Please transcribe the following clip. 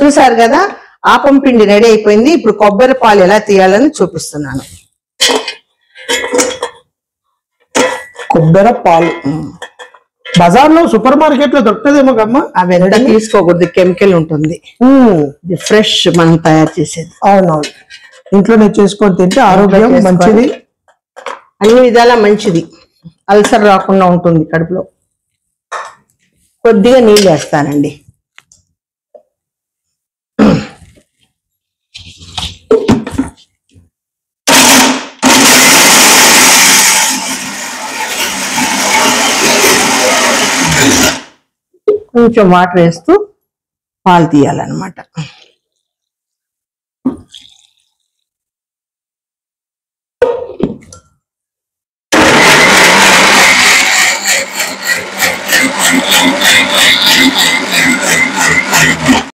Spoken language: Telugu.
చూసారు కదా, ఆపం పిండి రెడీ అయిపోయింది. ఇప్పుడు కొబ్బరి పాలు ఎలా తీయాలని చూపిస్తున్నాను. కొబ్బరి పాలు బజార్లో సూపర్ మార్కెట్ లో దొరుకుతుందేమో కమ్మా. అవి ఎంత తీసుకోకూడదు, కెమికల్ ఉంటుంది. ఇది ఫ్రెష్ మనం తయారు చేసేది. అవునవును, ఇంట్లోనే చేసుకొని తింటే ఆరోగ్యం మంచిది, అన్ని విధాలా మంచిది. అల్సర్ రాకుండా ఉంటుంది కడుపులో. కొద్దిగా నీళ్ళు వేస్తానండి. కొంచెం వాటర్ వేస్తూ పాలు తీయాలన్నమాట.